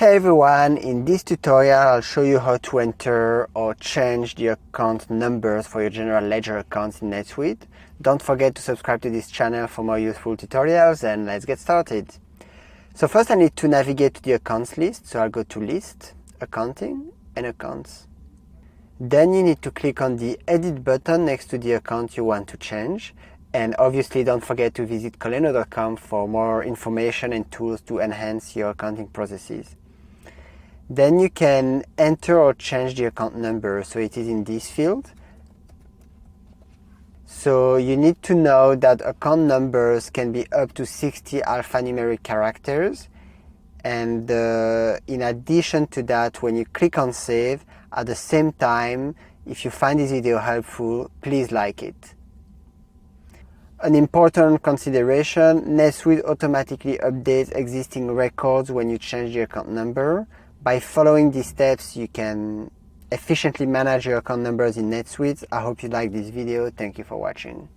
Hey everyone, in this tutorial I'll show you how to enter or change the account numbers for your general ledger accounts in NetSuite. Don't forget to subscribe to this channel for more useful tutorials, and let's get started. So first I need to navigate to the accounts list, so I'll go to List, Accounting and Accounts. Then you need to click on the Edit button next to the account you want to change. And obviously don't forget to visit Kolleno.com for more information and tools to enhance your accounting processes. Then you can enter or change the account number, so it is in this field. So you need to know that account numbers can be up to 60 alphanumeric characters. And in addition to that, when you click on Save, at the same time, if you find this video helpful, please like it. An important consideration, NetSuite automatically updates existing records when you change the account number. By following these steps, you can efficiently manage your account numbers in NetSuite. I hope you like this video. Thank you for watching.